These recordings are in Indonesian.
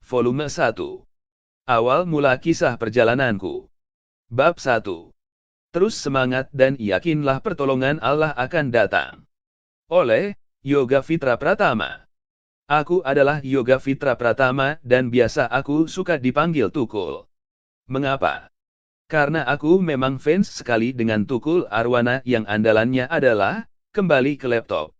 Volume 1. Awal mula kisah perjalananku. Bab 1. Terus semangat dan yakinlah pertolongan Allah akan datang. Oleh Yoga Fitra Pratama. Aku adalah Yoga Fitra Pratama dan biasa aku suka dipanggil Tukul. Mengapa? Karena aku memang fans sekali dengan Tukul Arwana yang andalannya adalah kembali ke laptop.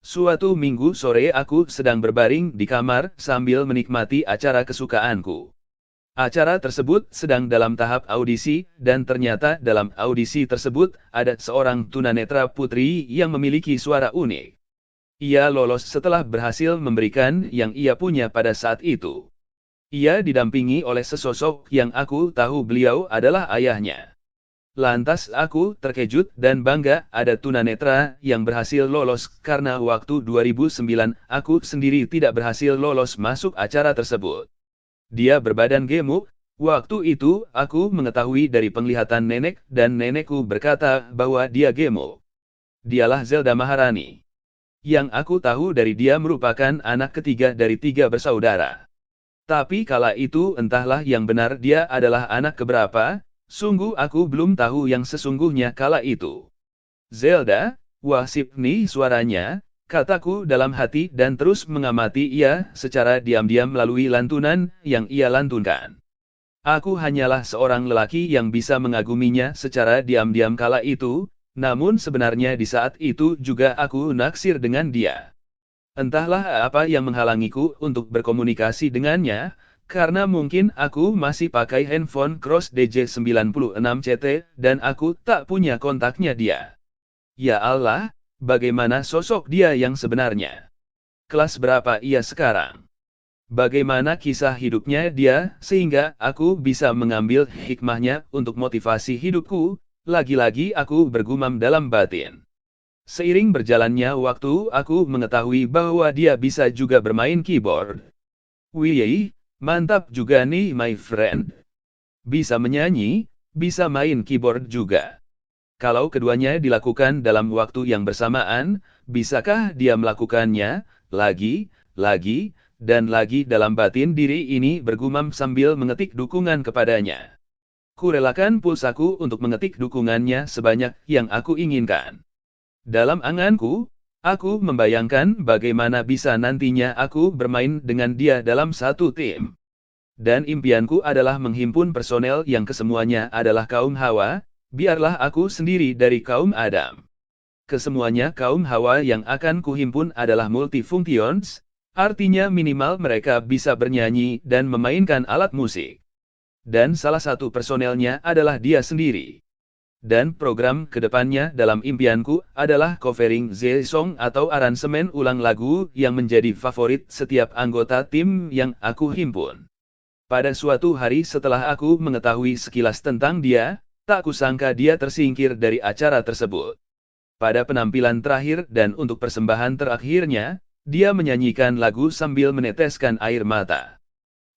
Suatu minggu sore aku sedang berbaring di kamar sambil menikmati acara kesukaanku. Acara tersebut sedang dalam tahap audisi, dan ternyata dalam audisi tersebut ada seorang tunanetra putri yang memiliki suara unik. Ia lolos setelah berhasil memberikan yang ia punya pada saat itu. Ia didampingi oleh sesosok yang aku tahu beliau adalah ayahnya. Lantas aku terkejut dan bangga ada tunanetra yang berhasil lolos karena waktu 2009 aku sendiri tidak berhasil lolos masuk acara tersebut. Dia berbadan gemuk. Waktu itu aku mengetahui dari penglihatan nenek dan nenekku berkata bahwa dia gemuk. Dialah Zelda Maharani. Yang aku tahu dari dia merupakan anak ketiga dari 3 bersaudara. Tapi kala itu entahlah yang benar dia adalah anak keberapa. Sungguh aku belum tahu yang sesungguhnya kala itu. Zelda, wah sip nih suaranya, kataku dalam hati dan terus mengamati ia secara diam-diam melalui lantunan yang ia lantunkan. Aku hanyalah seorang lelaki yang bisa mengaguminya secara diam-diam kala itu, namun sebenarnya di saat itu juga aku naksir dengan dia. Entahlah apa yang menghalangiku untuk berkomunikasi dengannya, karena mungkin aku masih pakai handphone Cross DJ96CT, dan aku tak punya kontaknya dia. Ya Allah, bagaimana sosok dia yang sebenarnya? Kelas berapa ia sekarang? Bagaimana kisah hidupnya dia, sehingga aku bisa mengambil hikmahnya untuk motivasi hidupku? Lagi-lagi aku bergumam dalam batin. Seiring berjalannya waktu, aku mengetahui bahwa dia bisa juga bermain keyboard. Wih, mantap juga nih my friend. Bisa menyanyi, bisa main keyboard juga. Kalau keduanya dilakukan dalam waktu yang bersamaan, bisakah dia melakukannya, lagi, dan lagi dalam batin diri ini bergumam sambil mengetik dukungan kepadanya. Kurelakan pulsaku untuk mengetik dukungannya sebanyak yang aku inginkan. Dalam anganku, aku membayangkan bagaimana bisa nantinya aku bermain dengan dia dalam satu tim. Dan impianku adalah menghimpun personel yang kesemuanya adalah kaum Hawa, biarlah aku sendiri dari kaum Adam. Kesemuanya kaum Hawa yang akan kuhimpun adalah multifunctions, artinya minimal mereka bisa bernyanyi dan memainkan alat musik. Dan salah satu personelnya adalah dia sendiri. Dan program kedepannya dalam impianku adalah covering Z-song atau aransemen ulang lagu yang menjadi favorit setiap anggota tim yang aku himpun. Pada suatu hari setelah aku mengetahui sekilas tentang dia, tak kusangka dia tersingkir dari acara tersebut. Pada penampilan terakhir dan untuk persembahan terakhirnya, dia menyanyikan lagu sambil meneteskan air mata.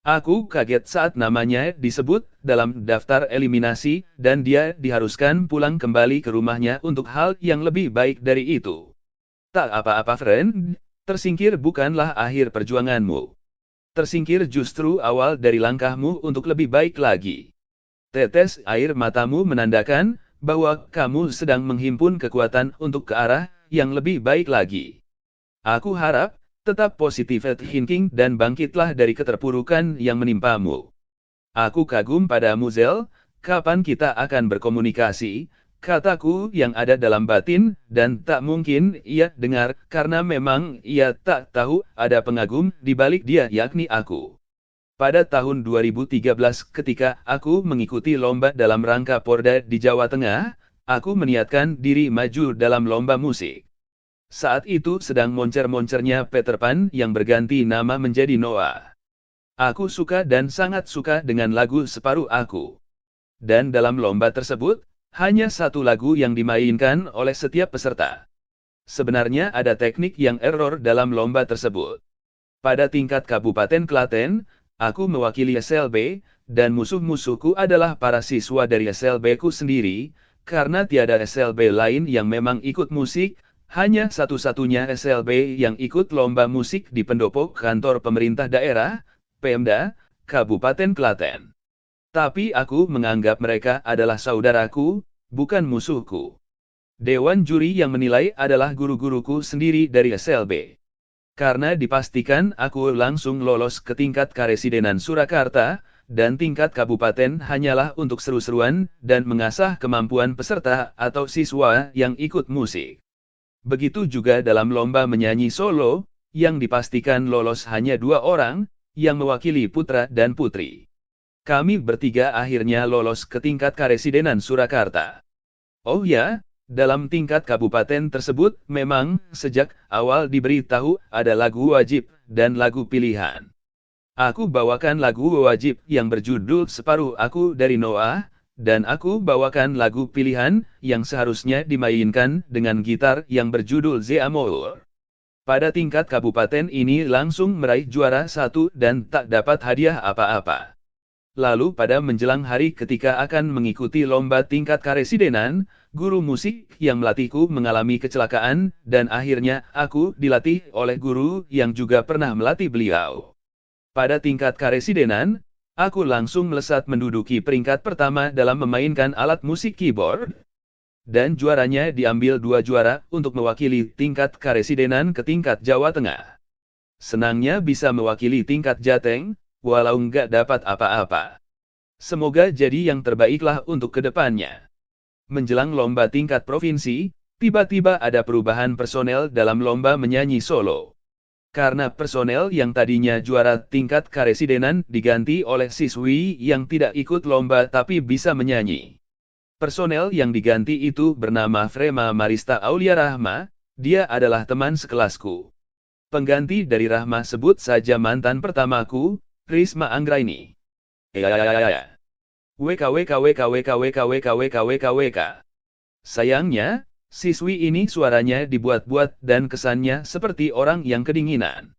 Aku kaget saat namanya disebut dalam daftar eliminasi, dan dia diharuskan pulang kembali ke rumahnya untuk hal yang lebih baik dari itu. Tak apa-apa friend, tersingkir bukanlah akhir perjuanganmu. Tersingkir justru awal dari langkahmu untuk lebih baik lagi. Tetes air matamu menandakan bahwa kamu sedang menghimpun kekuatan untuk ke arah yang lebih baik lagi. Aku harap tetap positive thinking dan bangkitlah dari keterpurukan yang menimpamu. Aku kagum padamu Zel, kapan kita akan berkomunikasi? Kataku yang ada dalam batin, dan tak mungkin ia dengar, karena memang ia tak tahu ada pengagum di balik dia yakni aku. Pada tahun 2013 ketika aku mengikuti lomba dalam rangka Porda di Jawa Tengah, aku meniatkan diri maju dalam lomba musik. Saat itu sedang moncer-moncernya Peter Pan yang berganti nama menjadi Noah. Aku suka dan sangat suka dengan lagu Separuh Aku. Dan dalam lomba tersebut, hanya satu lagu yang dimainkan oleh setiap peserta. Sebenarnya ada teknik yang error dalam lomba tersebut. Pada tingkat Kabupaten Klaten, aku mewakili SLB, dan musuh-musuhku adalah para siswa dari SLB ku sendiri, karena tiada SLB lain yang memang ikut musik. Hanya satu-satunya SLB yang ikut lomba musik di pendopo kantor pemerintah daerah, Pemda, Kabupaten Klaten. Tapi aku menganggap mereka adalah saudaraku, bukan musuhku. Dewan juri yang menilai adalah guru-guruku sendiri dari SLB. Karena dipastikan aku langsung lolos ke tingkat Karesidenan Surakarta, dan tingkat kabupaten hanyalah untuk seru-seruan dan mengasah kemampuan peserta atau siswa yang ikut musik. Begitu juga dalam lomba menyanyi solo, yang dipastikan lolos hanya 2 orang, yang mewakili putra dan putri. Kami bertiga akhirnya lolos ke tingkat Karesidenan Surakarta. Oh ya, dalam tingkat kabupaten tersebut memang sejak awal diberitahu ada lagu wajib dan lagu pilihan. Aku bawakan lagu wajib yang berjudul Separuh Aku dari Noah, dan aku bawakan lagu pilihan yang seharusnya dimainkan dengan gitar yang berjudul The Amour. Pada tingkat kabupaten ini langsung meraih juara 1 dan tak dapat hadiah apa-apa. Lalu pada menjelang hari ketika akan mengikuti lomba tingkat karesidenan, guru musik yang melatihku mengalami kecelakaan, dan akhirnya aku dilatih oleh guru yang juga pernah melatih beliau. Pada tingkat karesidenan, aku langsung melesat menduduki peringkat pertama dalam memainkan alat musik keyboard, dan juaranya diambil 2 juara untuk mewakili tingkat karesidenan ke tingkat Jawa Tengah. Senangnya bisa mewakili tingkat Jateng, walau nggak dapat apa-apa. Semoga jadi yang terbaiklah untuk kedepannya. Menjelang lomba tingkat provinsi, tiba-tiba ada perubahan personel dalam lomba menyanyi solo. Karena personel yang tadinya juara tingkat karesidenan diganti oleh siswi yang tidak ikut lomba tapi bisa menyanyi. Personel yang diganti itu bernama Frema Marista Aulia Rahma, dia adalah teman sekelasku. Pengganti dari Rahma sebut saja mantan pertamaku, Risma Anggraini. WKWKWKWKWKWKWKWKWK. Sayangnya, siswi ini suaranya dibuat-buat dan kesannya seperti orang yang kedinginan.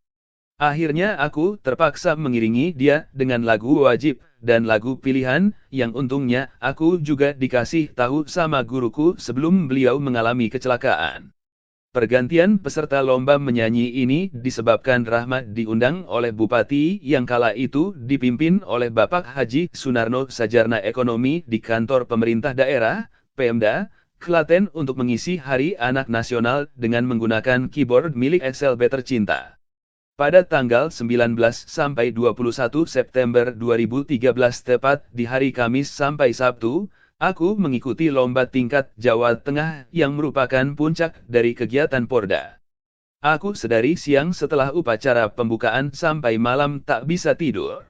Akhirnya aku terpaksa mengiringi dia dengan lagu wajib dan lagu pilihan, yang untungnya aku juga dikasih tahu sama guruku sebelum beliau mengalami kecelakaan. Pergantian peserta lomba menyanyi ini disebabkan Rahma diundang oleh Bupati yang kala itu dipimpin oleh Bapak Haji Sunarno Sajarna Ekonomi di kantor pemerintah daerah, Pemda, Klaten untuk mengisi Hari Anak Nasional dengan menggunakan keyboard milik SLB tercinta. Pada tanggal 19 sampai 21 September 2013 tepat di hari Kamis sampai Sabtu, aku mengikuti lomba tingkat Jawa Tengah yang merupakan puncak dari kegiatan Porda. Aku sedari siang setelah upacara pembukaan sampai malam tak bisa tidur.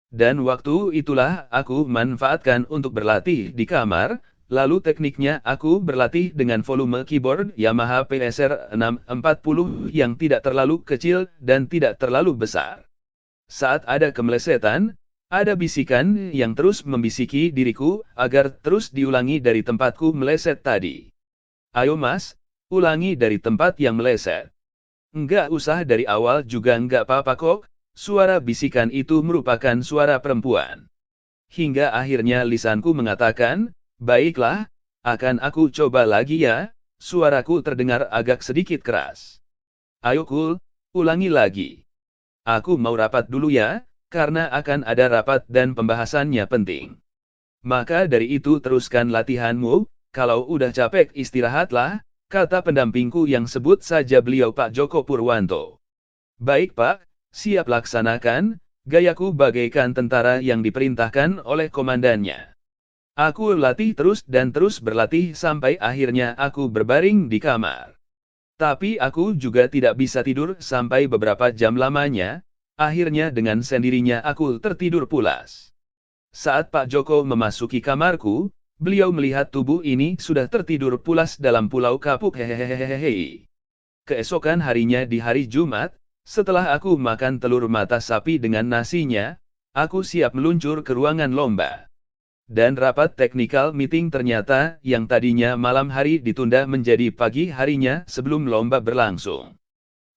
Dan waktu itulah aku manfaatkan untuk berlatih di kamar, lalu tekniknya aku berlatih dengan volume keyboard Yamaha PSR 640 yang tidak terlalu kecil dan tidak terlalu besar. Saat ada kemelesetan, ada bisikan yang terus membisiki diriku agar terus diulangi dari tempatku meleset tadi. Ayo mas, ulangi dari tempat yang meleset. Enggak usah dari awal juga enggak apa-apa kok, suara bisikan itu merupakan suara perempuan. Hingga akhirnya lisanku mengatakan, baiklah, akan aku coba lagi ya, suaraku terdengar agak sedikit keras. Ayo Kul, ulangi lagi. Aku mau rapat dulu ya, karena akan ada rapat dan pembahasannya penting. Maka dari itu teruskan latihanmu, kalau udah capek istirahatlah, kata pendampingku yang sebut saja beliau Pak Joko Purwanto. Baik Pak, siap laksanakan, gayaku bagaikan tentara yang diperintahkan oleh komandannya. Aku latih terus dan terus berlatih sampai akhirnya aku berbaring di kamar. Tapi aku juga tidak bisa tidur sampai beberapa jam lamanya. Akhirnya dengan sendirinya aku tertidur pulas. Saat Pak Joko memasuki kamarku, beliau melihat tubuh ini sudah tertidur pulas dalam pulau kapuk hehehehehe. Keesokan harinya di hari Jumat, setelah aku makan telur mata sapi dengan nasinya, aku siap meluncur ke ruangan lomba. Dan rapat technical meeting ternyata yang tadinya malam hari ditunda menjadi pagi harinya sebelum lomba berlangsung.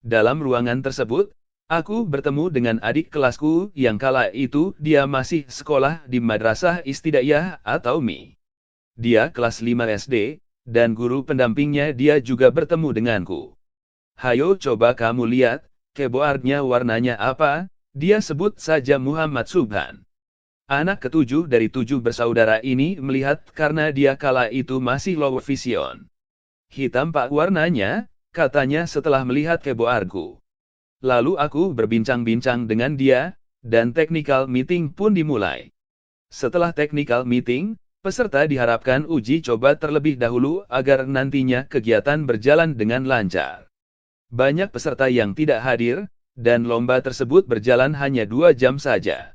Dalam ruangan tersebut, aku bertemu dengan adik kelasku yang kala itu dia masih sekolah di Madrasah Istidaiyah atau MI. Dia kelas 5 SD, dan guru pendampingnya dia juga bertemu denganku. Hayo coba kamu lihat, keyboardnya warnanya apa? Dia sebut saja Muhammad Subhan. Anak ketujuh dari 7 bersaudara ini melihat karena dia kala itu masih low vision. Hitam pak warnanya, katanya setelah melihat keyboardku. Lalu aku berbincang-bincang dengan dia, dan technical meeting pun dimulai. Setelah technical meeting, peserta diharapkan uji coba terlebih dahulu agar nantinya kegiatan berjalan dengan lancar. Banyak peserta yang tidak hadir, dan lomba tersebut berjalan hanya 2 jam saja.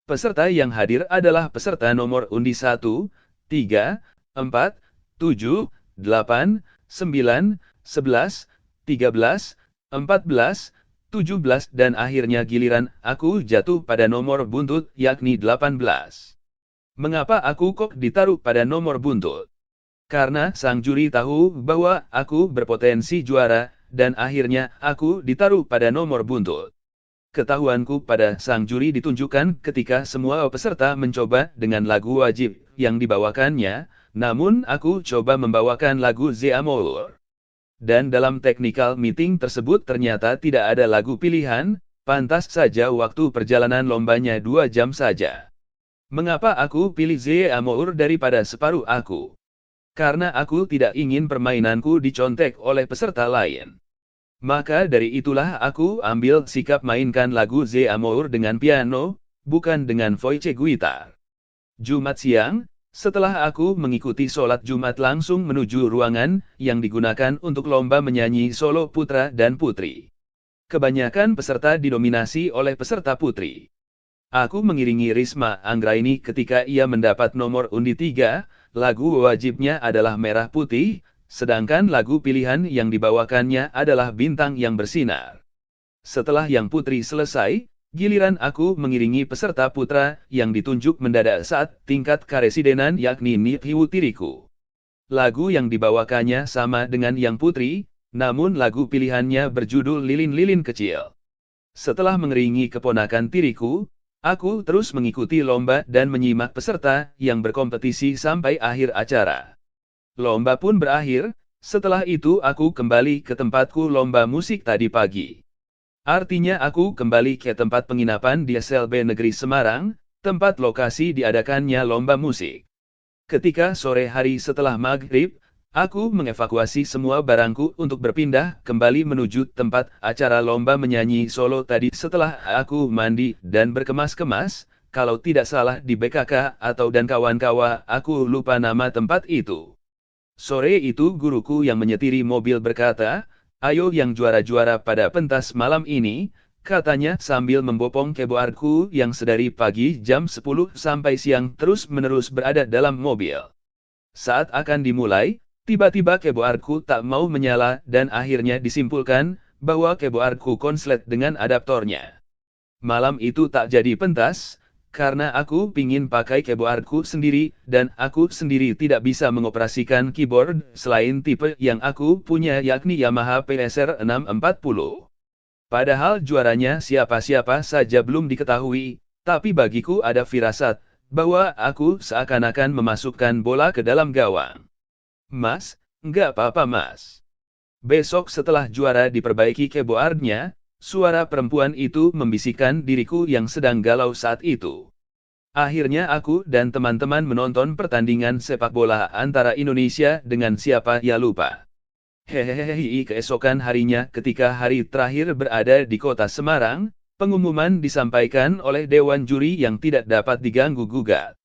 Peserta yang hadir adalah peserta nomor undi 1, 3, 4, 7, 8, 9, 11, 13, 14, 17 dan akhirnya giliran aku jatuh pada nomor buntut yakni 18. Mengapa aku kok ditaruh pada nomor buntut? Karena sang juri tahu bahwa aku berpotensi juara, dan akhirnya aku ditaruh pada nomor buntut. Ketahuanku pada sang juri ditunjukkan ketika semua peserta mencoba dengan lagu wajib yang dibawakannya, namun aku coba membawakan lagu The Amour. Dan dalam technical meeting tersebut ternyata tidak ada lagu pilihan, pantas saja waktu perjalanan lombanya 2 jam saja. Mengapa aku pilih The Amour daripada separuh aku? Karena aku tidak ingin permainanku dicontek oleh peserta lain. Maka dari itulah aku ambil sikap mainkan lagu The Amour dengan piano, bukan dengan voice guitar. Jumat siang, setelah aku mengikuti sholat Jumat langsung menuju ruangan yang digunakan untuk lomba menyanyi solo putra dan putri. Kebanyakan peserta didominasi oleh peserta putri. Aku mengiringi Risma Anggraini ketika ia mendapat nomor undi 3, lagu wajibnya adalah Merah Putih, sedangkan lagu pilihan yang dibawakannya adalah Bintang yang Bersinar. Setelah yang putri selesai, giliran aku mengiringi peserta putra yang ditunjuk mendadak saat tingkat karesidenan yakni Niphiu Tiriku. Lagu yang dibawakannya sama dengan yang putri, namun lagu pilihannya berjudul Lilin-Lilin Kecil. Setelah mengiringi keponakan tiriku, aku terus mengikuti lomba dan menyimak peserta yang berkompetisi sampai akhir acara. Lomba pun berakhir, setelah itu aku kembali ke tempatku lomba musik tadi pagi. Artinya aku kembali ke tempat penginapan di SLB Negeri Semarang, tempat lokasi diadakannya lomba musik. Ketika sore hari setelah maghrib, aku mengevakuasi semua barangku untuk berpindah kembali menuju tempat acara lomba menyanyi solo tadi setelah aku mandi dan berkemas-kemas, kalau tidak salah di BKK atau dan kawan-kawan, aku lupa nama tempat itu. Sore itu guruku yang menyetiri mobil berkata, "Ayo yang juara-juara pada pentas malam ini," katanya sambil membopong keyboardku yang sedari pagi jam 10 sampai siang terus-menerus berada dalam mobil. Saat akan dimulai, tiba-tiba keyboardku tak mau menyala dan akhirnya disimpulkan bahwa keyboardku konslet dengan adaptornya. Malam itu tak jadi pentas, karena aku pingin pakai keyboardku sendiri, dan aku sendiri tidak bisa mengoperasikan keyboard selain tipe yang aku punya yakni Yamaha PSR 640. Padahal juaranya siapa-siapa saja belum diketahui, tapi bagiku ada firasat bahwa aku seakan-akan memasukkan bola ke dalam gawang. "Mas, nggak apa-apa mas." Besok setelah juara diperbaiki keyboardnya, suara perempuan itu membisikkan diriku yang sedang galau saat itu. Akhirnya aku dan teman-teman menonton pertandingan sepak bola antara Indonesia dengan siapa ya lupa. Hehehe. Keesokan harinya ketika hari terakhir berada di kota Semarang, pengumuman disampaikan oleh Dewan Juri yang tidak dapat diganggu-gugat.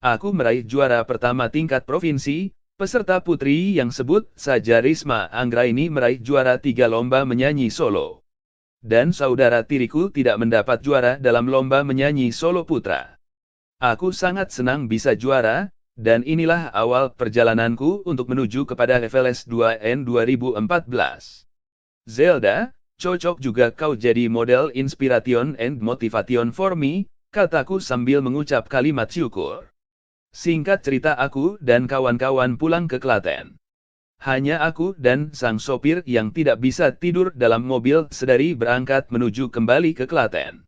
Aku meraih juara pertama tingkat provinsi, peserta putri yang sebut saja Risma Anggraini meraih juara 3 lomba menyanyi solo. Dan saudara tiriku tidak mendapat juara dalam lomba menyanyi solo putra. Aku sangat senang bisa juara, dan inilah awal perjalananku untuk menuju kepada FLS 2N 2014. Zelda, cocok juga kau jadi model inspiration and motivation for me, kataku sambil mengucap kalimat syukur. Singkat cerita aku dan kawan-kawan pulang ke Klaten. Hanya aku dan sang sopir yang tidak bisa tidur dalam mobil sedari berangkat menuju kembali ke Klaten.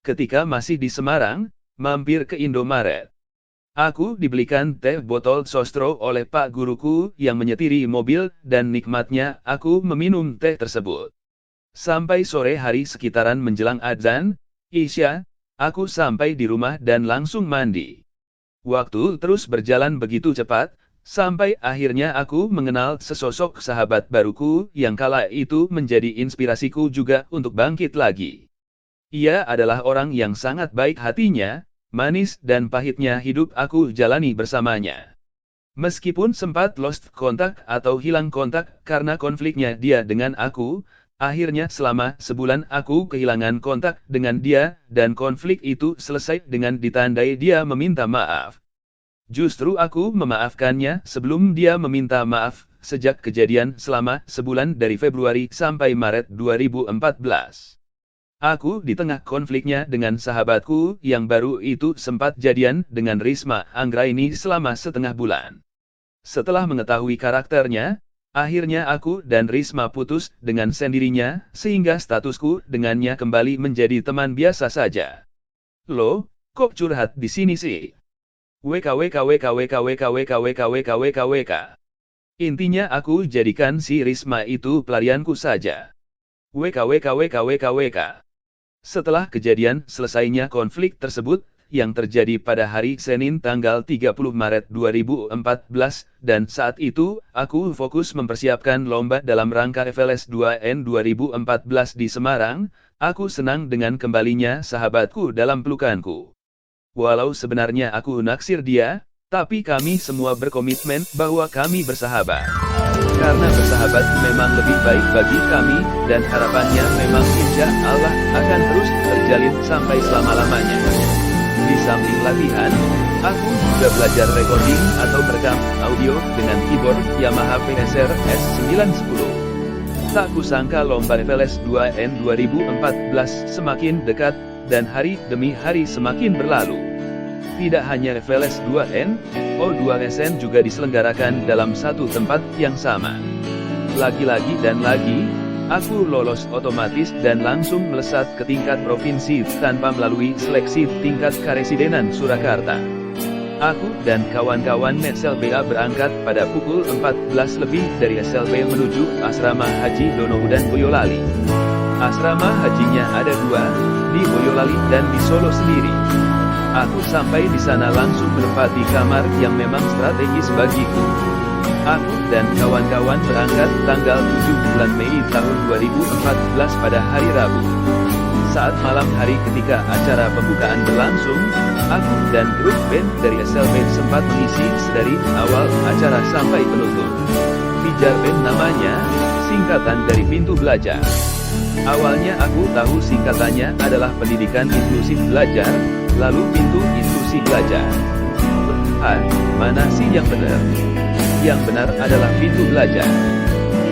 Ketika masih di Semarang, mampir ke Indomaret. Aku dibelikan teh botol sostro oleh pak guruku yang menyetiri mobil dan nikmatnya aku meminum teh tersebut. Sampai sore hari sekitaran menjelang adzan, Isya, aku sampai di rumah dan langsung mandi. Waktu terus berjalan begitu cepat, sampai akhirnya aku mengenal sesosok sahabat baruku yang kala itu menjadi inspirasiku juga untuk bangkit lagi. Ia adalah orang yang sangat baik hatinya, manis dan pahitnya hidup aku jalani bersamanya. Meskipun sempat lost kontak atau hilang kontak karena konfliknya dia dengan aku, akhirnya selama sebulan aku kehilangan kontak dengan dia dan konflik itu selesai dengan ditandai dia meminta maaf. Justru aku memaafkannya sebelum dia meminta maaf sejak kejadian selama sebulan dari Februari sampai Maret 2014. Aku di tengah konfliknya dengan sahabatku yang baru itu sempat jadian dengan Risma Anggraini selama setengah bulan. Setelah mengetahui karakternya, akhirnya aku dan Risma putus dengan sendirinya, sehingga statusku dengannya kembali menjadi teman biasa saja. Loh, kok curhat di sini sih? WKWKWKWKWKWKWKWKWKWK. Intinya aku jadikan si Risma itu pelarianku saja. WKWKWKWKWK. Setelah kejadian selesainya konflik tersebut, yang terjadi pada hari Senin tanggal 30 Maret 2014, dan saat itu, aku fokus mempersiapkan lomba dalam rangka FLS 2N 2014 di Semarang, aku senang dengan kembalinya sahabatku dalam pelukanku. Walau sebenarnya aku naksir dia, tapi kami semua berkomitmen bahwa kami bersahabat. Karena bersahabat memang lebih baik bagi kami, dan harapannya memang insya Allah akan terus terjalin sampai selama-lamanya. Di samping latihan, aku juga belajar recording atau merekam audio dengan keyboard Yamaha PSR S910. Tak kusangka lomba FLS 2N 2014 semakin dekat, dan hari demi hari semakin berlalu. Tidak hanya FLS 2N, O2SN juga diselenggarakan dalam satu tempat yang sama. Lagi-lagi dan lagi, aku lolos otomatis dan langsung melesat ke tingkat provinsi tanpa melalui seleksi tingkat karesidenan Surakarta. Aku dan kawan-kawan SLBA berangkat pada pukul 14 lebih dari SLB menuju Asrama Haji Donohudan Boyolali. Asrama hajinya ada dua, di Boyolali dan di Solo sendiri. Aku sampai di sana langsung menempati kamar yang memang strategis bagiku. Aku dan kawan-kawan berangkat tanggal 7 bulan Mei tahun 2014 pada hari Rabu. Saat malam hari ketika acara pembukaan berlangsung, aku dan grup band dari SLB sempat mengisi sedari awal acara sampai penutup. Pijar Band namanya, singkatan dari Pintu Belajar. Awalnya aku tahu singkatannya adalah Pendidikan Inklusif Belajar, lalu Pintu Inklusi Belajar. Mana sih yang benar? Yang benar adalah Pintu Belajar.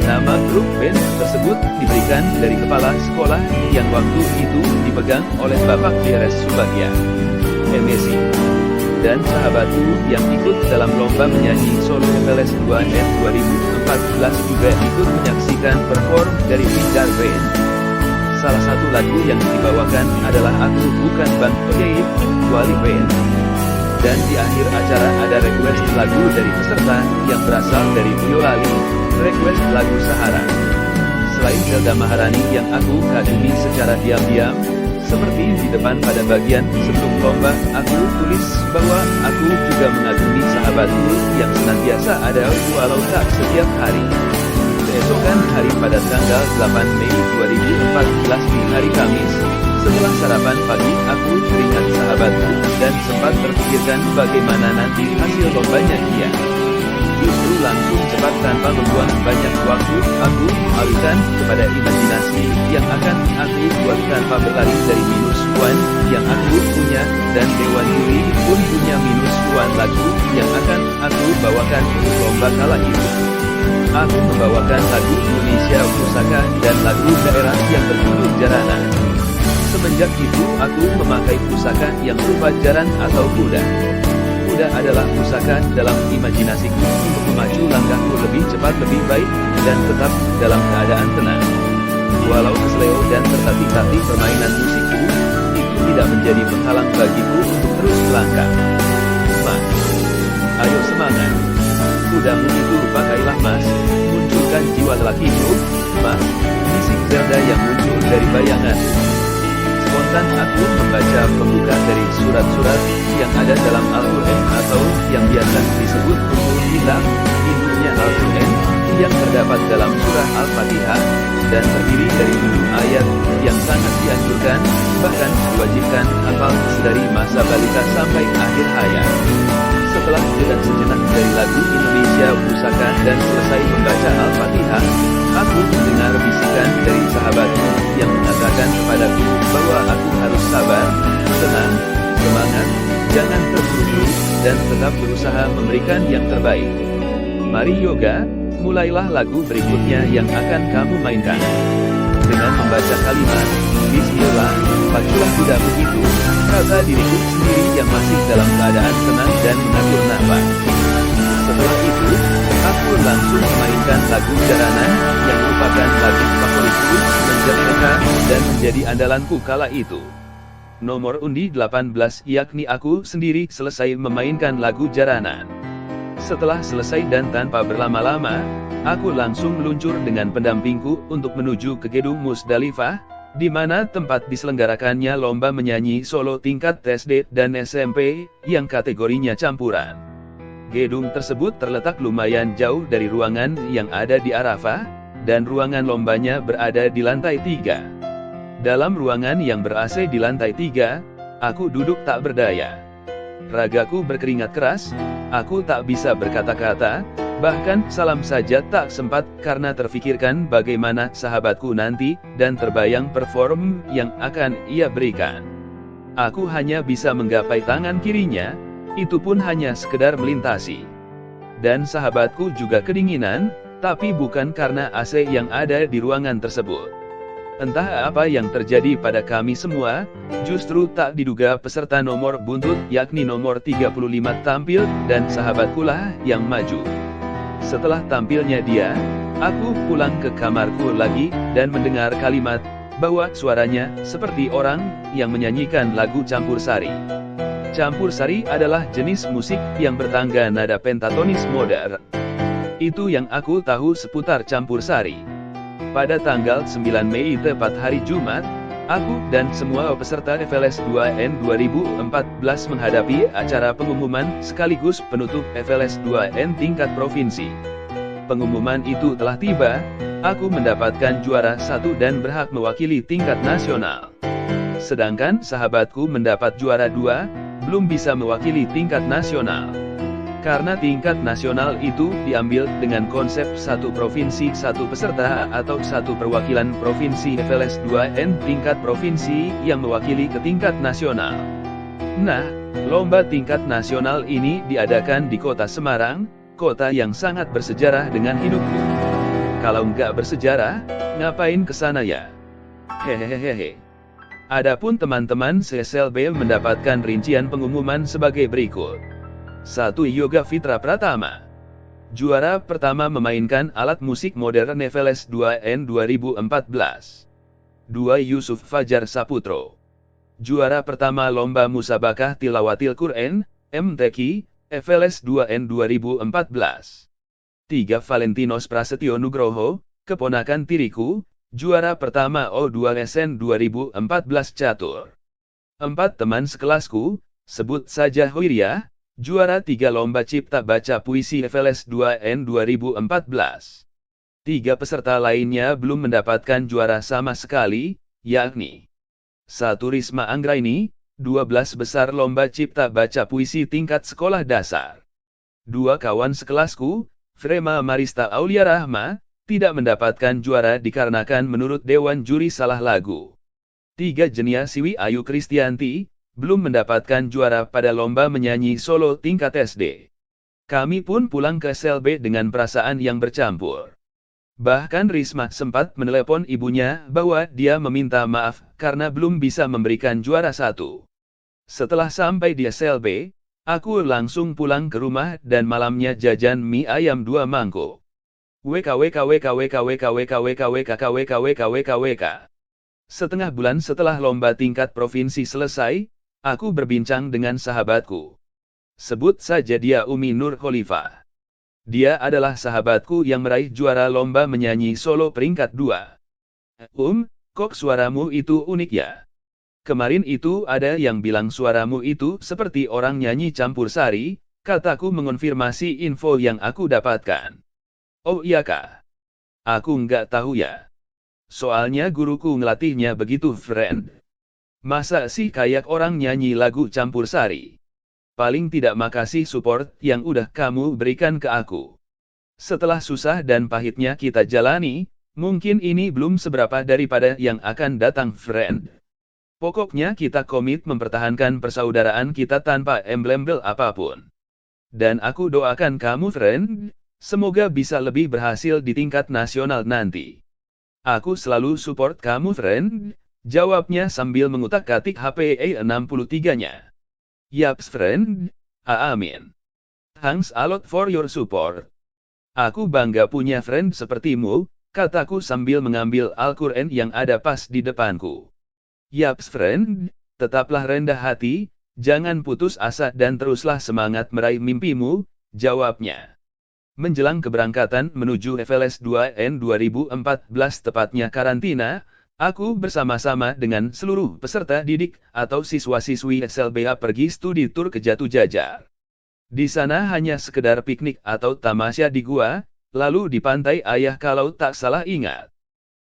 Nama grup band tersebut diberikan dari kepala sekolah yang waktu itu dipegang oleh Bapak Drs. Subagya, MSc. Dan sahabatku yang ikut dalam lomba menyanyi solo FLS 2N 2014 juga ikut menyaksikan perform dari Pijar Band. Salah satu lagu yang dibawakan adalah Aku Bukan Bang Pegaib, Wali Band. Dan di akhir acara ada request lagu dari peserta yang berasal dari Boyolali, request lagu Sahara. Selain Zelda Maharani yang aku kagumi secara diam-diam, seperti di depan pada bagian sebelum lomba, aku tulis bahwa aku juga mengagumi sahabatku yang senantiasa ada walau tak setiap hari. Keesokan hari pada tanggal 8 Mei 2014 di hari Kamis, setelah sarapan pagi aku teringat sahabatku dan sempat terpikirkan bagaimana nanti hasil lombanya dia. Justru langsung cepat tanpa membuang banyak waktu, aku alihkan kepada imajinasi yang akan aku buat tanpa berlari dari minus one yang aku punya, dan Dewan Juri pun punya minus one lagu yang akan aku bawakan untuk lomba kala itu. Aku membawakan lagu Indonesia Pusaka dan lagu daerah yang berjudul Jarana. Semenjak itu aku memakai pusaka yang berupa jaran atau kuda. Kuda adalah pusaka dalam imajinasiku untuk memacu langkahku lebih cepat lebih baik, dan tetap dalam keadaan tenang. Walau kesleo dan tertatih-tatih permainan musikku, itu tidak menjadi penghalang bagiku untuk terus melangkah. Mas, ayo semangat. Kudamu itu pakailah mas, munculkan jiwa lelakimu, mas, bisik Zelda yang muncul dari bayangan. Izinkan aku membaca pembuka dari surat-surat yang ada dalam Al-Quran atau yang biasa disebut Ummul Kitab, induknya Al-Quran, yang terdapat dalam surah Al-Fatihah, dan terdiri dari 7 ayat, yang sangat dianjurkan, bahkan diwajibkan hafal sedari masa balita sampai akhir hayat. Setelah jeda sejenak dari lagu Indonesia Pusaka dan selesai membaca Al-Fatihah, aku mendengar bisikan dari sahabatku yang mengatakan kepadaku bahwa aku harus sabar, tenang, semangat, jangan terburu-buru, dan tetap berusaha memberikan yang terbaik. Mari Yoga, mulailah lagu berikutnya yang akan kamu mainkan. Dengan membaca kalimat, Bismillah, paculah kudamu itu, kata diriku sendiri yang masih dalam keadaan tenang dan mengatur nafas. Setelah itu, aku langsung memainkan lagu Jaranan, yang merupakan lagu favoritku semenjak TK dan menjadi andalanku kala itu. Nomor undi 18 yakni aku sendiri selesai memainkan lagu Jaranan. Setelah selesai dan tanpa berlama-lama, aku langsung meluncur dengan pendampingku untuk menuju ke Gedung Musdalifah, di mana tempat diselenggarakannya lomba menyanyi solo tingkat SD dan SMP, yang kategorinya campuran. Gedung tersebut terletak lumayan jauh dari ruangan yang ada di Arafah, dan ruangan lombanya berada di lantai 3. Dalam ruangan yang ber-AC di lantai 3, aku duduk tak berdaya. Ragaku berkeringat keras, aku tak bisa berkata-kata, bahkan salam saja tak sempat karena terfikirkan bagaimana sahabatku nanti, dan terbayang perform yang akan ia berikan. Aku hanya bisa menggapai tangan kirinya, itu pun hanya sekedar melintasi. Dan sahabatku juga kedinginan, tapi bukan karena AC yang ada di ruangan tersebut. Entah apa yang terjadi pada kami semua, justru tak diduga peserta nomor buntut yakni nomor 35 tampil, dan sahabatku lah yang maju. Setelah tampilnya dia, aku pulang ke kamarku lagi, dan mendengar kalimat, bahwa suaranya seperti orang yang menyanyikan lagu campur sari. Campur sari adalah jenis musik yang bertangga nada pentatonis modern. Itu yang aku tahu seputar campur sari. Pada tanggal 9 Mei tepat hari Jumat, aku dan semua peserta FLS 2N 2014 menghadapi acara pengumuman sekaligus penutup FLS 2N tingkat provinsi. Pengumuman itu telah tiba, aku mendapatkan juara 1 dan berhak mewakili tingkat nasional. Sedangkan sahabatku mendapat juara 2, belum bisa mewakili tingkat nasional. Karena tingkat nasional itu diambil dengan konsep satu provinsi satu peserta atau satu perwakilan provinsi FLS 2N tingkat provinsi yang mewakili ke tingkat nasional. Nah, lomba tingkat nasional ini diadakan di kota Semarang, kota yang sangat bersejarah dengan hidupku. Kalau nggak bersejarah, ngapain kesana ya? Hehehehe. Adapun teman-teman CSLB mendapatkan rincian pengumuman sebagai berikut. 1. Yoga Fitra Pratama. Juara pertama memainkan alat musik modern FLS 2N 2014. 2. Yusuf Fajar Saputro. Juara pertama Lomba Musabakah Tilawatil Quran, MTQ, FLS 2N 2014. 3. Valentinos Prasetyo Nugroho, keponakan tiriku, juara pertama O2SN 2014 Catur. 4. Teman sekelasku, sebut saja Hoiriah, juara 3 Lomba Cipta Baca Puisi FLS 2N 2014. 3 peserta lainnya belum mendapatkan juara sama sekali, yakni 1. Risma Anggraini, 12 besar Lomba Cipta Baca Puisi tingkat sekolah dasar. 2 kawan sekelasku, Frema Marista Aulia Rahma, tidak mendapatkan juara dikarenakan menurut Dewan Juri salah lagu. 3 Jenia Siwi Ayu Kristianti, belum mendapatkan juara pada lomba menyanyi solo tingkat SD. Kami pun pulang ke SLB dengan perasaan yang bercampur. Bahkan Risma sempat menelepon ibunya bahwa dia meminta maaf karena belum bisa memberikan juara 1. Setelah sampai di SLB, aku langsung pulang ke rumah dan malamnya jajan mie ayam 2 mangkok. WKWKWKWKWKWKWKWKWKWKWK. Setengah bulan setelah lomba tingkat provinsi selesai, aku berbincang dengan sahabatku. Sebut saja dia Umi Nur Khalifah. Dia adalah sahabatku yang meraih juara lomba menyanyi solo peringkat 2. Kok suaramu itu unik ya? Kemarin itu ada yang bilang suaramu itu seperti orang nyanyi campur sari, kataku mengonfirmasi info yang aku dapatkan. Oh iya kak. Aku nggak tahu ya. Soalnya guruku ngelatihnya begitu friend. Masa sih kayak orang nyanyi lagu campur sari? Paling tidak makasih support yang udah kamu berikan ke aku. Setelah susah dan pahitnya kita jalani, mungkin ini belum seberapa daripada yang akan datang friend. Pokoknya kita komit mempertahankan persaudaraan kita tanpa embel-embel apapun. Dan aku doakan kamu friend, semoga bisa lebih berhasil di tingkat nasional nanti. Aku selalu support kamu friend, jawabnya sambil mengutak-atik HP A63-nya. Yaps friend, amin. Thanks a lot for your support. Aku bangga punya friend sepertimu, kataku sambil mengambil Al-Quran yang ada pas di depanku. Yaps friend, tetaplah rendah hati, jangan putus asa dan teruslah semangat meraih mimpimu, jawabnya. Menjelang keberangkatan menuju FLS 2N 2014 tepatnya karantina, aku bersama-sama dengan seluruh peserta didik atau siswa-siswi SLBA pergi studi tur ke Jatu Jajar. Di sana hanya sekedar piknik atau tamasya di gua, lalu di pantai Ayah kalau tak salah ingat.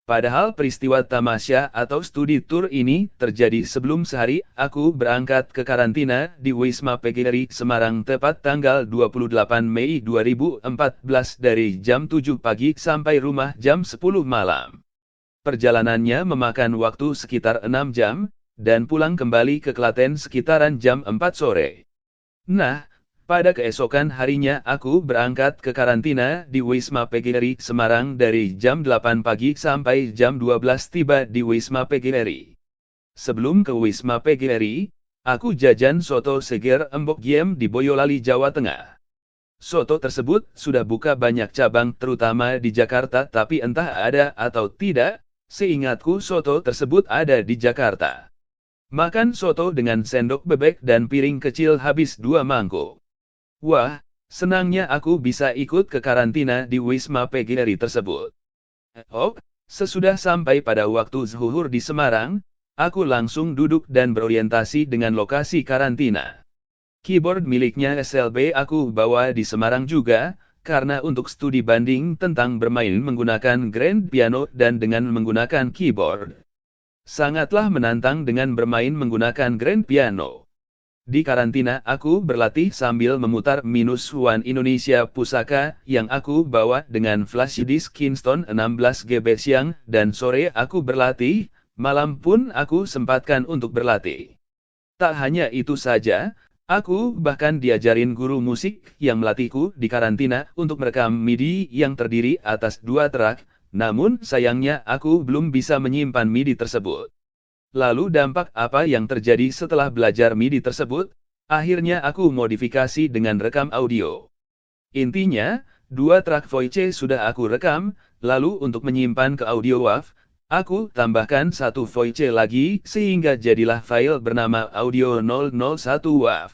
Padahal peristiwa tamasya atau studi tur ini terjadi sebelum sehari aku berangkat ke karantina di Wisma PGRI Semarang tepat tanggal 28 Mei 2014 dari jam 7 pagi sampai rumah jam 10 malam. Perjalanannya memakan waktu sekitar 6 jam, dan pulang kembali ke Klaten sekitaran jam 4 sore. Nah, pada keesokan harinya aku berangkat ke karantina di Wisma PGRI Semarang dari jam 8 pagi sampai jam 12 tiba di Wisma PGRI. Sebelum ke Wisma PGRI, aku jajan soto seger Embok Giem di Boyolali, Jawa Tengah. Soto tersebut sudah buka banyak cabang terutama di Jakarta tapi entah ada atau tidak, seingatku soto tersebut ada di Jakarta. Makan soto dengan sendok bebek dan piring kecil habis 2 mangkuk. Wah, senangnya aku bisa ikut ke karantina di Wisma PGRI tersebut. Oh, sesudah sampai pada waktu zuhur di Semarang, aku langsung duduk dan berorientasi dengan lokasi karantina. Keyboard miliknya SLB aku bawa di Semarang juga, karena untuk studi banding tentang bermain menggunakan grand piano dan dengan menggunakan keyboard. Sangatlah menantang dengan bermain menggunakan grand piano. Di karantina aku berlatih sambil memutar -1 Indonesia Pusaka yang aku bawa dengan flash disk Kingston 16 GB siang dan sore aku berlatih, malam pun aku sempatkan untuk berlatih. Tak hanya itu saja, aku bahkan diajarin guru musik yang melatihku di karantina untuk merekam MIDI yang terdiri atas 2 track, namun sayangnya aku belum bisa menyimpan MIDI tersebut. Lalu dampak apa yang terjadi setelah belajar MIDI tersebut? Akhirnya aku modifikasi dengan rekam audio. Intinya, 2 track voice sudah aku rekam, lalu untuk menyimpan ke audio WAV, aku tambahkan 1 voice lagi sehingga jadilah file bernama audio 001 WAV.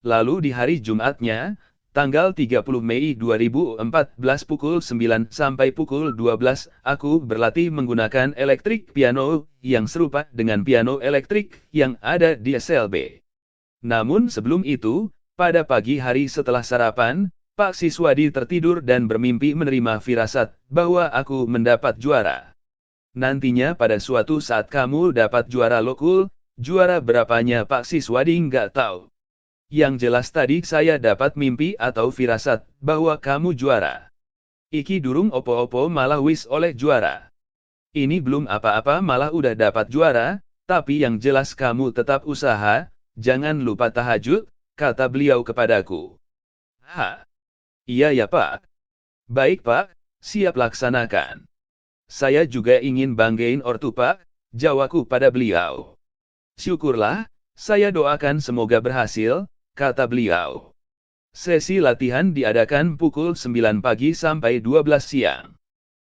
Lalu di hari Jumatnya, tanggal 30 Mei 2014 pukul 9 sampai pukul 12, aku berlatih menggunakan elektrik piano, yang serupa dengan piano elektrik yang ada di SLB. Namun sebelum itu, pada pagi hari setelah sarapan, Pak Siswadi tertidur dan bermimpi menerima firasat bahwa aku mendapat juara. Nantinya pada suatu saat kamu dapat juara lokul, juara berapanya Pak Siswadi nggak tahu. Yang jelas tadi saya dapat mimpi atau firasat bahwa kamu juara. Iki durung opo-opo malah wis oleh juara. Ini belum apa-apa malah udah dapat juara, tapi yang jelas kamu tetap usaha, jangan lupa tahajud, kata beliau kepadaku. Ha. Iya ya Pak. Baik Pak, siap laksanakan. Saya juga ingin banggain ortu Pak, jawabku pada beliau. Syukurlah, saya doakan semoga berhasil, kata beliau. Sesi latihan diadakan pukul 9 pagi sampai 12 siang.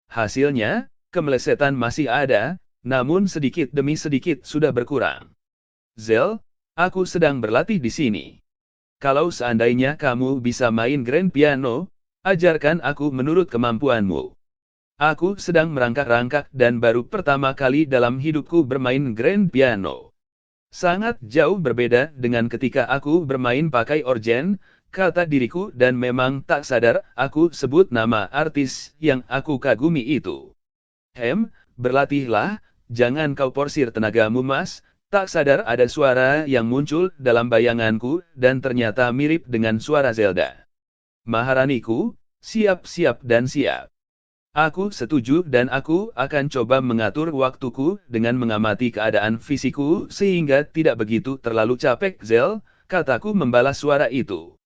Hasilnya, kemelesetan masih ada, namun sedikit demi sedikit sudah berkurang. Zel, aku sedang berlatih di sini. Kalau seandainya kamu bisa main grand piano, ajarkan aku menurut kemampuanmu. Aku sedang merangkak-rangkak dan baru pertama kali dalam hidupku bermain grand piano. Sangat jauh berbeda dengan ketika aku bermain pakai orjen, kata diriku dan memang tak sadar aku sebut nama artis yang aku kagumi itu. Berlatihlah, jangan kau porsir tenagamu mas, tak sadar ada suara yang muncul dalam bayanganku dan ternyata mirip dengan suara Zelda. Maharaniku, siap-siap dan siap. Aku setuju dan aku akan coba mengatur waktuku dengan mengamati keadaan fisikku sehingga tidak begitu terlalu capek Zel, kataku membalas suara itu.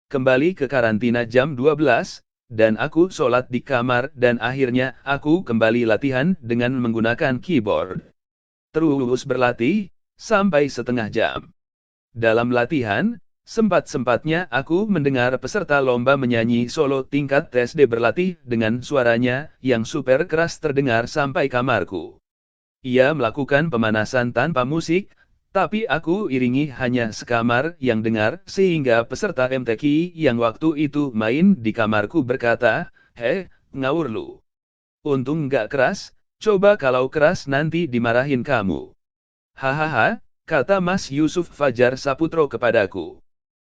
Kembali ke karantina jam 12, dan aku sholat di kamar dan akhirnya aku kembali latihan dengan menggunakan keyboard. Terus berlatih, sampai setengah jam. Dalam latihan, sempat-sempatnya aku mendengar peserta lomba menyanyi solo tingkat SD berlatih dengan suaranya yang super keras terdengar sampai kamarku. Ia melakukan pemanasan tanpa musik, tapi aku iringi hanya sekamar yang dengar sehingga peserta MTQ yang waktu itu main di kamarku berkata, ngawur lu. Untung nggak keras, coba kalau keras nanti dimarahin kamu. Hahaha, kata Mas Yusuf Fajar Saputro kepadaku.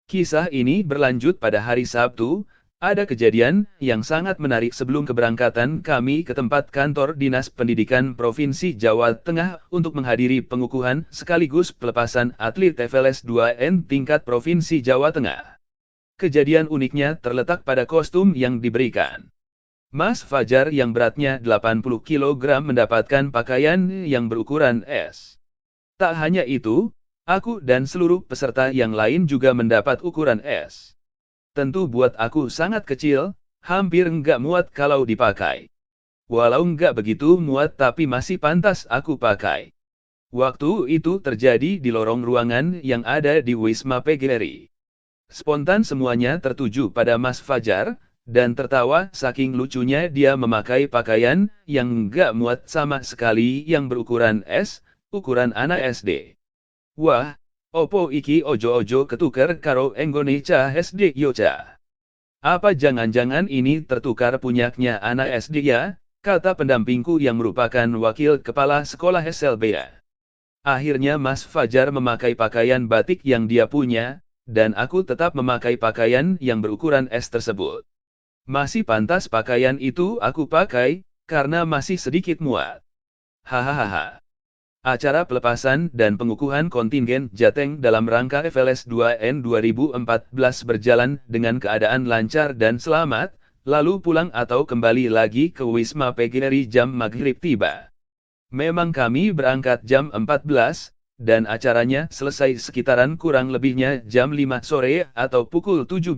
Kisah ini berlanjut pada hari Sabtu, ada kejadian yang sangat menarik sebelum keberangkatan kami ke tempat kantor Dinas Pendidikan Provinsi Jawa Tengah untuk menghadiri pengukuhan sekaligus pelepasan atlet FLS 2N tingkat Provinsi Jawa Tengah. Kejadian uniknya terletak pada kostum yang diberikan. Mas Fajar yang beratnya 80 kg mendapatkan pakaian yang berukuran S. Tak hanya itu, aku dan seluruh peserta yang lain juga mendapat ukuran S. Tentu buat aku sangat kecil, hampir nggak muat kalau dipakai. Walau nggak begitu muat tapi masih pantas aku pakai. Waktu itu terjadi di lorong ruangan yang ada di Wisma PGRI. Spontan semuanya tertuju pada Mas Fajar, dan tertawa saking lucunya dia memakai pakaian yang nggak muat sama sekali yang berukuran S, ukuran anak SD. Wah, opo iki ojo-ojo ketukar karo Indonesia SD Yoca. Apa jangan-jangan ini tertukar punyanya anak SD ya? Kata pendampingku yang merupakan wakil kepala sekolah SLBA. Akhirnya Mas Fajar memakai pakaian batik yang dia punya, dan aku tetap memakai pakaian yang berukuran S tersebut. Masih pantas pakaian itu aku pakai, karena masih sedikit muat. Hahaha. Acara pelepasan dan pengukuhan kontingen Jateng dalam rangka FLS 2N 2014 berjalan dengan keadaan lancar dan selamat, lalu pulang atau kembali lagi ke Wisma PGRI jam maghrib tiba. Memang kami berangkat jam 14, dan acaranya selesai sekitaran kurang lebihnya jam 5 sore atau pukul 17.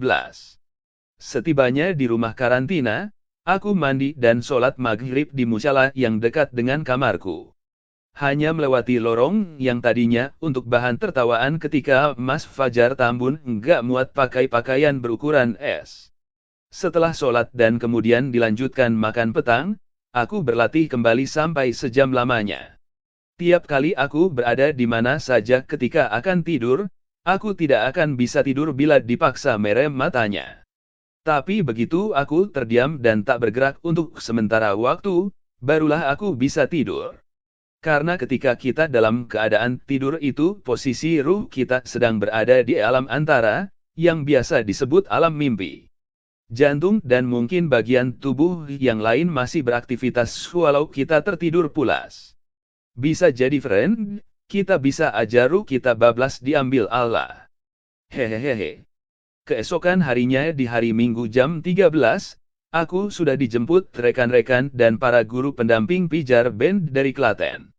Setibanya di rumah karantina, aku mandi dan sholat maghrib di musala yang dekat dengan kamarku. Hanya melewati lorong yang tadinya untuk bahan tertawaan ketika Mas Fajar Tambun nggak muat pakai pakaian berukuran S. Setelah sholat dan kemudian dilanjutkan makan petang, aku berlatih kembali sampai sejam lamanya. Tiap kali aku berada di mana saja ketika akan tidur, aku tidak akan bisa tidur bila dipaksa merem matanya. Tapi begitu aku terdiam dan tak bergerak untuk sementara waktu, barulah aku bisa tidur. Karena ketika kita dalam keadaan tidur itu posisi ruh kita sedang berada di alam antara, yang biasa disebut alam mimpi. Jantung dan mungkin bagian tubuh yang lain masih beraktivitas walau kita tertidur pulas. Bisa jadi friend, kita bisa aja ruh kita bablas diambil Allah. Hehehehe. Keesokan harinya di hari Minggu jam 13, aku sudah dijemput rekan-rekan dan para guru pendamping pijar band dari Klaten.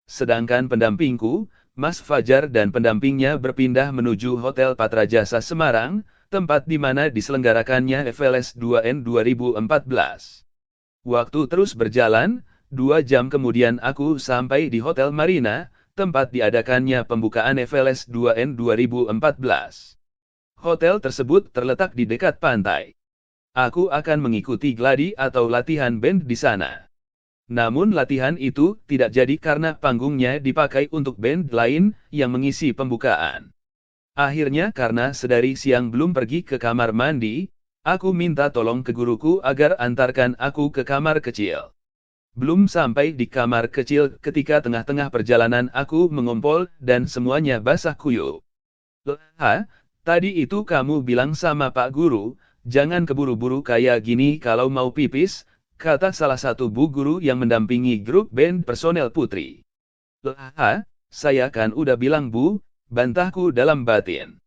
Sedangkan pendampingku, Mas Fajar dan pendampingnya berpindah menuju Hotel Patra Jasa Semarang, tempat di mana diselenggarakannya FLS 2N 2014. Waktu terus berjalan, 2 jam kemudian aku sampai di Hotel Marina, tempat diadakannya pembukaan FLS 2N 2014. Hotel tersebut terletak di dekat pantai. Aku akan mengikuti gladi atau latihan band di sana. Namun latihan itu tidak jadi karena panggungnya dipakai untuk band lain yang mengisi pembukaan. Akhirnya karena sedari siang belum pergi ke kamar mandi, aku minta tolong ke guruku agar antarkan aku ke kamar kecil. Belum sampai di kamar kecil ketika tengah-tengah perjalanan aku mengompol dan semuanya basah kuyup. Tadi itu kamu bilang sama Pak Guru, jangan keburu-buru kayak gini kalau mau pipis, kata salah satu bu guru yang mendampingi grup band personel putri. Saya kan udah bilang bu, bantahku dalam batin.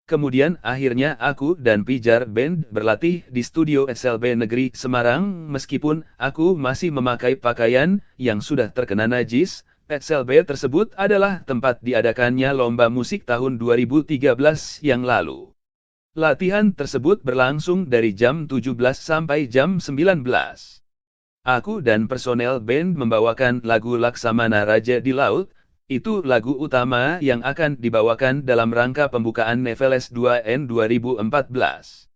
Kemudian akhirnya aku dan Pijar Band berlatih di studio SLB Negeri Semarang meskipun aku masih memakai pakaian yang sudah terkena najis. SLB tersebut adalah tempat diadakannya lomba musik tahun 2013 yang lalu. Latihan tersebut berlangsung dari jam 17 sampai jam 19. Aku dan personel band membawakan lagu Laksamana Raja di Laut. Itu lagu utama yang akan dibawakan dalam rangka pembukaan Neveles 2N 2014.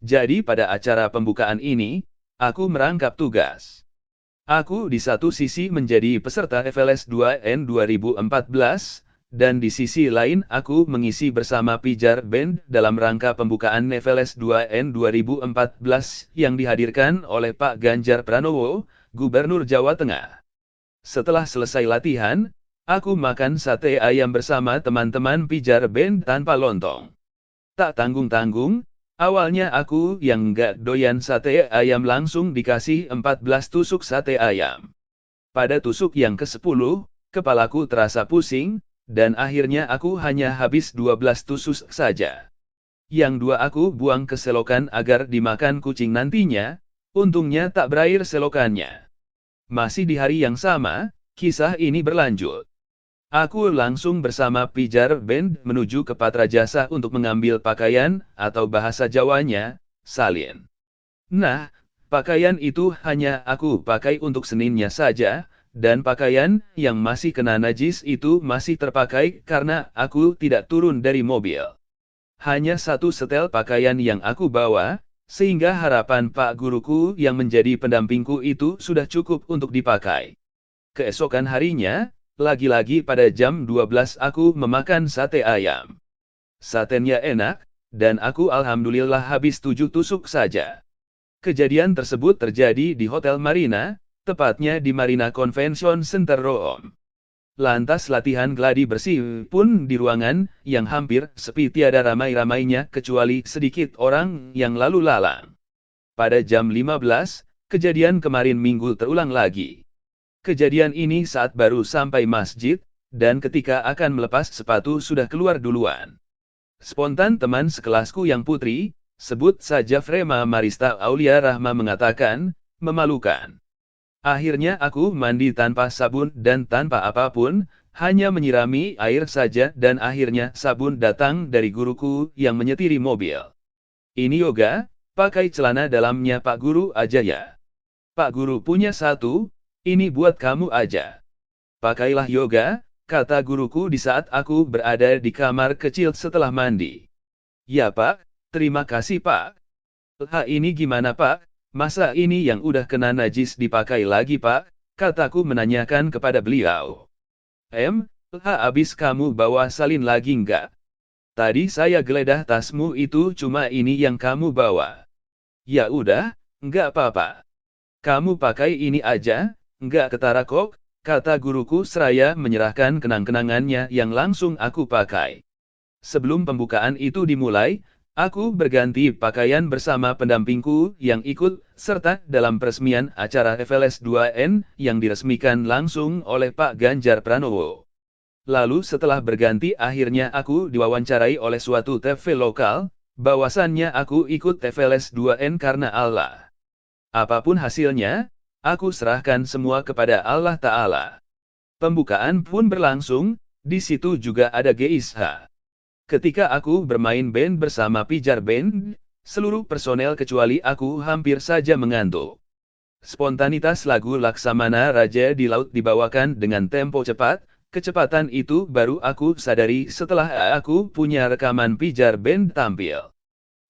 Jadi pada acara pembukaan ini, aku merangkap tugas. Aku di satu sisi menjadi peserta Neveles 2N 2014, dan di sisi lain aku mengisi bersama Pijar Band dalam rangka pembukaan Neveles 2N 2014 yang dihadirkan oleh Pak Ganjar Pranowo, Gubernur Jawa Tengah. Setelah selesai latihan, aku makan sate ayam bersama teman-teman Pijar Band tanpa lontong. Tak tanggung-tanggung, awalnya aku yang nggak doyan sate ayam langsung dikasih 14 tusuk sate ayam. Pada tusuk yang ke-10, kepalaku terasa pusing, dan akhirnya aku hanya habis 12 tusuk saja. Yang dua aku buang ke selokan agar dimakan kucing nantinya, untungnya tak berair selokannya. Masih di hari yang sama, kisah ini berlanjut. Aku langsung bersama Pijar Band menuju ke Patra Jasa untuk mengambil pakaian, atau bahasa Jawanya, salin. Nah, pakaian itu hanya aku pakai untuk Seninnya saja, dan pakaian yang masih kena najis itu masih terpakai karena aku tidak turun dari mobil. Hanya satu setel pakaian yang aku bawa, sehingga harapan Pak Guruku yang menjadi pendampingku itu sudah cukup untuk dipakai. Keesokan harinya, lagi-lagi pada jam 12 aku memakan sate ayam. Satenya enak, dan aku alhamdulillah habis 7 tusuk saja. Kejadian tersebut terjadi di Hotel Marina, tepatnya di Marina Convention Center Room. Lantas latihan gladi bersih pun di ruangan yang hampir sepi, tiada ramai-ramainya kecuali sedikit orang yang lalu lalang. Pada jam 15, kejadian kemarin Minggu terulang lagi. Kejadian ini saat baru sampai masjid, dan ketika akan melepas sepatu sudah keluar duluan. Spontan teman sekelasku yang putri, sebut saja Frema Marista Aulia Rahma, mengatakan, memalukan. Akhirnya aku mandi tanpa sabun dan tanpa apapun, hanya menyirami air saja, dan akhirnya sabun datang dari guruku yang menyetiri mobil. Ini yoga, pakai celana dalamnya Pak Guru aja ya. Pak Guru punya satu. Ini buat kamu aja. Pakailah yoga, kata guruku di saat aku berada di kamar kecil setelah mandi. Ya Pak, terima kasih Pak. Ini gimana Pak? Masa ini yang udah kena najis dipakai lagi Pak? Kataku menanyakan kepada beliau. Abis kamu bawa salin lagi enggak? Tadi saya geledah tasmu itu, cuma ini yang kamu bawa. Ya udah, enggak apa-apa. Kamu pakai ini aja. Enggak ketara kok, kata guruku seraya menyerahkan kenang-kenangannya yang langsung aku pakai. Sebelum pembukaan itu dimulai, aku berganti pakaian bersama pendampingku yang ikut serta dalam peresmian acara FLS 2N yang diresmikan langsung oleh Pak Ganjar Pranowo. Lalu setelah berganti akhirnya aku diwawancarai oleh suatu TV lokal, bahwasannya aku ikut FLS 2N karena Allah. Apapun hasilnya, aku serahkan semua kepada Allah Ta'ala. Pembukaan pun berlangsung, di situ juga ada GISH. Ketika aku bermain band bersama Pijar Band, seluruh personel kecuali aku hampir saja mengantuk. Spontanitas lagu Laksamana Raja di Laut dibawakan dengan tempo cepat, kecepatan itu baru aku sadari setelah aku punya rekaman Pijar Band tampil.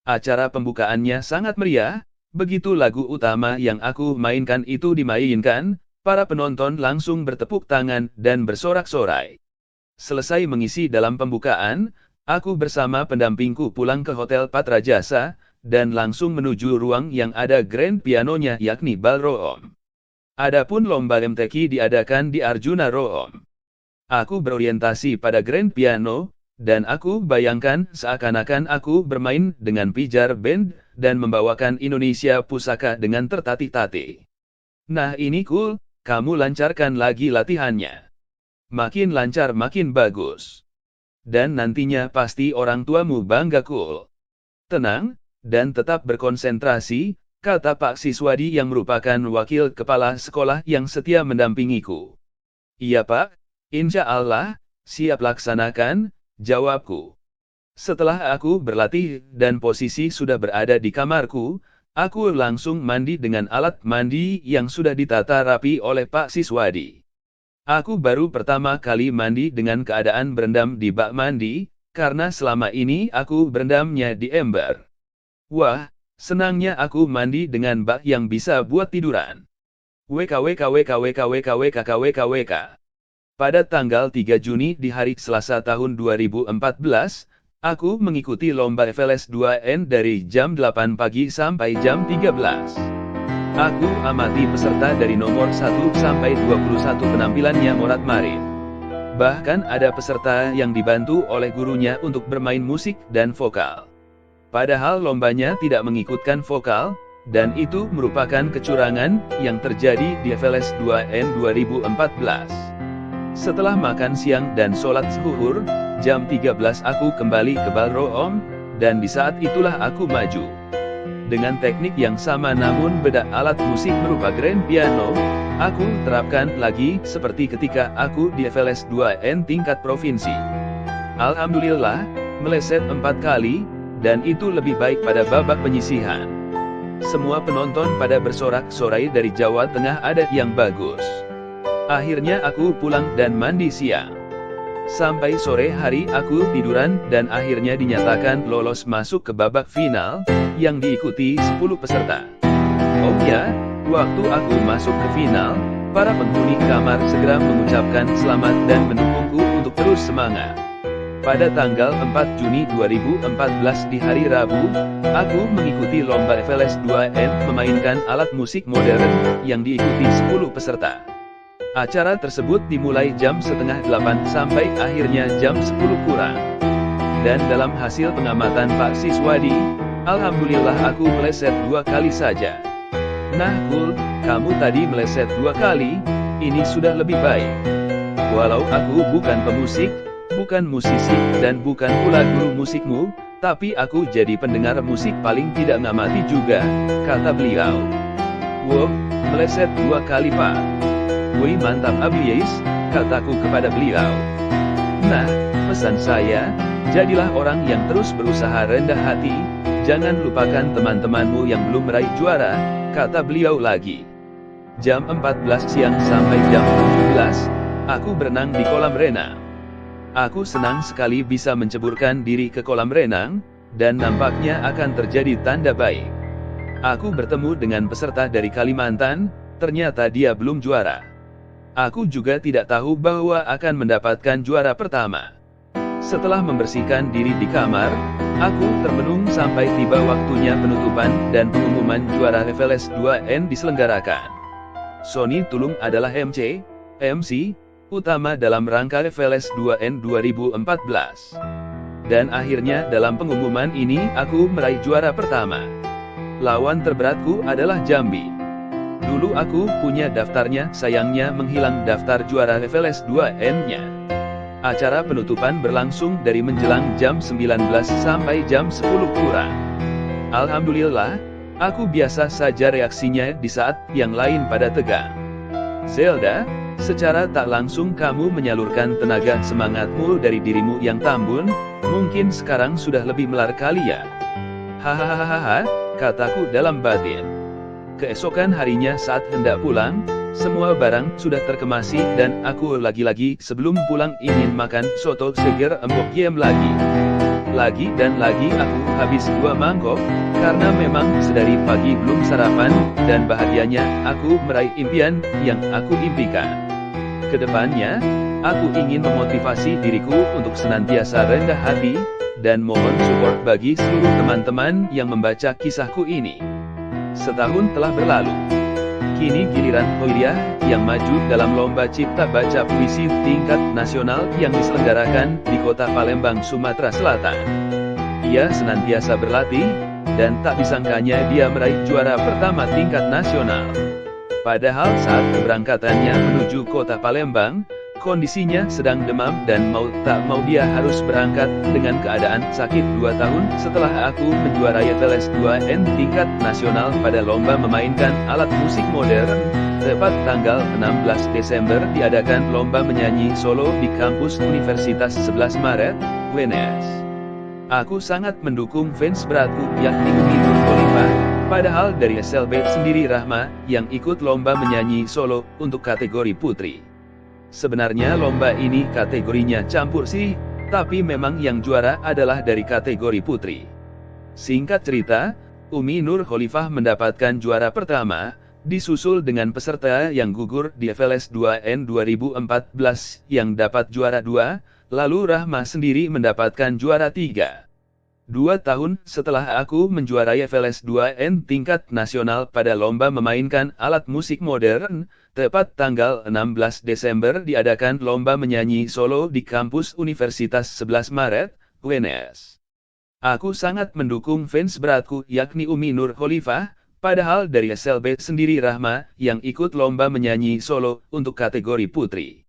Acara pembukaannya sangat meriah. Begitu lagu utama yang aku mainkan itu dimainkan, para penonton langsung bertepuk tangan dan bersorak-sorai. Selesai mengisi dalam pembukaan, aku bersama pendampingku pulang ke Hotel Patra Jasa, dan langsung menuju ruang yang ada grand pianonya yakni ballroom. Adapun lomba MTQ diadakan di Arjuna Room. Aku berorientasi pada grand piano, dan aku bayangkan seakan-akan aku bermain dengan pijar band, dan membawakan Indonesia Pusaka dengan tertatih-tatih. Nah ini cool, kamu lancarkan lagi latihannya. Makin lancar makin bagus. Dan nantinya pasti orang tuamu bangga cool. Tenang, dan tetap berkonsentrasi, kata Pak Siswadi yang merupakan wakil kepala sekolah yang setia mendampingiku. Iya Pak, insya Allah, siap laksanakan, jawabku. Setelah aku berlatih dan posisi sudah berada di kamarku, aku langsung mandi dengan alat mandi yang sudah ditata rapi oleh Pak Siswadi. Aku baru pertama kali mandi dengan keadaan berendam di bak mandi, karena selama ini aku berendamnya di ember. Wah, senangnya aku mandi dengan bak yang bisa buat tiduran. WKWKWKWKWKWKWKWK. Pada tanggal 3 Juni di hari Selasa tahun 2014, aku mengikuti lomba FLS 2N dari jam 8 pagi sampai jam 13. Aku amati peserta dari nomor 1 sampai 21 penampilannya morat-marit. Bahkan ada peserta yang dibantu oleh gurunya untuk bermain musik dan vokal. Padahal lombanya tidak mengikutkan vokal, dan itu merupakan kecurangan yang terjadi di FLS 2N 2014. Setelah makan siang dan sholat zuhur, jam 13 aku kembali ke ballroom, dan di saat itulah aku maju. Dengan teknik yang sama namun beda alat musik berupa grand piano, aku terapkan lagi seperti ketika aku di FLS 2N tingkat provinsi. Alhamdulillah, meleset 4 kali, dan itu lebih baik pada babak penyisihan. Semua penonton pada bersorak-sorai dari Jawa Tengah ada yang bagus. Akhirnya aku pulang dan mandi siang. Sampai sore hari aku tiduran dan akhirnya dinyatakan lolos masuk ke babak final, yang diikuti 10 peserta. Oh ya, waktu aku masuk ke final, para penghuni kamar segera mengucapkan selamat dan mendukungku untuk terus semangat. Pada tanggal 4 Juni 2014 di hari Rabu, aku mengikuti lomba FLS 2N memainkan alat musik modern, yang diikuti 10 peserta. Acara tersebut dimulai jam setengah 8 sampai akhirnya jam 10 kurang. Dan dalam hasil pengamatan Pak Siswadi, alhamdulillah aku meleset 2 kali saja. Nah cool, kamu tadi meleset 2 kali, ini sudah lebih baik. Walau aku bukan pemusik, bukan musisi, dan bukan pula guru musikmu, tapi aku jadi pendengar musik paling tidak ngamati juga, kata beliau. Wow, meleset 2 kali Pak. Wih mantap abis, kataku kepada beliau. Nah, pesan saya, jadilah orang yang terus berusaha rendah hati, jangan lupakan teman-temanmu yang belum meraih juara, kata beliau lagi. Jam 14 siang sampai jam 17, aku berenang di kolam renang. Aku senang sekali bisa menceburkan diri ke kolam renang, dan nampaknya akan terjadi tanda baik. Aku bertemu dengan peserta dari Kalimantan, ternyata dia belum juara. Aku juga tidak tahu bahwa akan mendapatkan juara pertama. Setelah membersihkan diri di kamar, aku termenung sampai tiba waktunya penutupan dan pengumuman juara FLS 2N diselenggarakan. Sony Tulung adalah MC utama dalam rangka FLS 2N 2014. Dan akhirnya dalam pengumuman ini aku meraih juara pertama. Lawan terberatku adalah Jambi. Dulu aku punya daftarnya, sayangnya menghilang daftar juara FLS 2N-nya. Acara penutupan berlangsung dari menjelang jam 19 sampai jam 10 kurang. Alhamdulillah, aku biasa saja reaksinya di saat yang lain pada tegang. Zelda, secara tak langsung kamu menyalurkan tenaga semangatmu dari dirimu yang tambun, mungkin sekarang sudah lebih melar kali ya. Hahaha, kataku dalam batin. Keesokan harinya saat hendak pulang, semua barang sudah terkemasi dan aku lagi-lagi sebelum pulang ingin makan soto seger embok yem lagi. Lagi dan lagi aku habis 2 mangkok, karena memang sedari pagi belum sarapan, dan bahagianya aku meraih impian yang aku impikan. Kedepannya, aku ingin memotivasi diriku untuk senantiasa rendah hati, dan mohon support bagi seluruh teman-teman yang membaca kisahku ini. Setahun telah berlalu. Kini giliran Hoiria yang maju dalam lomba cipta baca puisi tingkat nasional yang diselenggarakan di kota Palembang, Sumatera Selatan. Ia senantiasa berlatih, dan tak disangkanya dia meraih juara pertama tingkat nasional. Padahal saat keberangkatannya menuju kota Palembang, kondisinya sedang demam dan mau tak mau dia harus berangkat dengan keadaan sakit 2 tahun setelah aku menjuarai FLS 2N tingkat nasional pada lomba memainkan alat musik modern. Tepat tanggal 16 Desember diadakan lomba menyanyi solo di kampus Universitas 11 Maret, UNS. Aku sangat mendukung fans beratku yakni Umi Nur Khalifah, padahal dari SLB sendiri Rahma yang ikut lomba menyanyi solo untuk kategori putri. Sebenarnya lomba ini kategorinya campur sih, tapi memang yang juara adalah dari kategori putri. Singkat cerita, Umi Nur Khalifah mendapatkan juara pertama, disusul dengan peserta yang gugur di FLS 2N 2014 yang dapat juara 2, lalu Rahma sendiri mendapatkan juara 3. 2 tahun setelah aku menjuarai FLS 2N tingkat nasional pada lomba memainkan alat musik modern, tepat tanggal 16 Desember diadakan lomba menyanyi solo di kampus Universitas 11 Maret, UNS. Aku sangat mendukung fans beratku yakni Umi Nur Khalifah, padahal dari SLB sendiri Rahma yang ikut lomba menyanyi solo untuk kategori putri.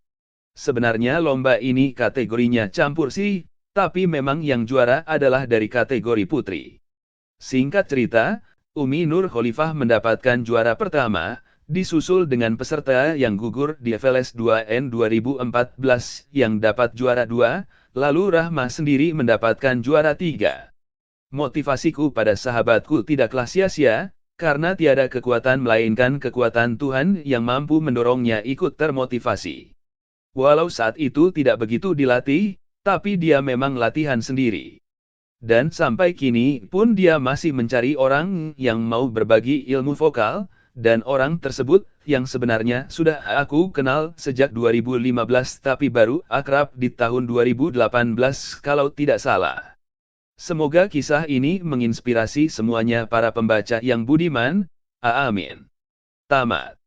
Sebenarnya lomba ini kategorinya campur sih, tapi memang yang juara adalah dari kategori putri. Singkat cerita, Umi Nur Khalifah mendapatkan juara pertama, disusul dengan peserta yang gugur di FLS 2N 2014 yang dapat juara 2, lalu Rahma sendiri mendapatkan juara 3. Motivasiku pada sahabatku tidaklah sia-sia, karena tiada kekuatan melainkan kekuatan Tuhan yang mampu mendorongnya ikut termotivasi. Walau saat itu tidak begitu dilatih, tapi dia memang latihan sendiri. Dan sampai kini pun dia masih mencari orang yang mau berbagi ilmu vokal, dan orang tersebut yang sebenarnya sudah aku kenal sejak 2015 tapi baru akrab di tahun 2018 kalau tidak salah. Semoga kisah ini menginspirasi semuanya para pembaca yang budiman. Amin. Tamat.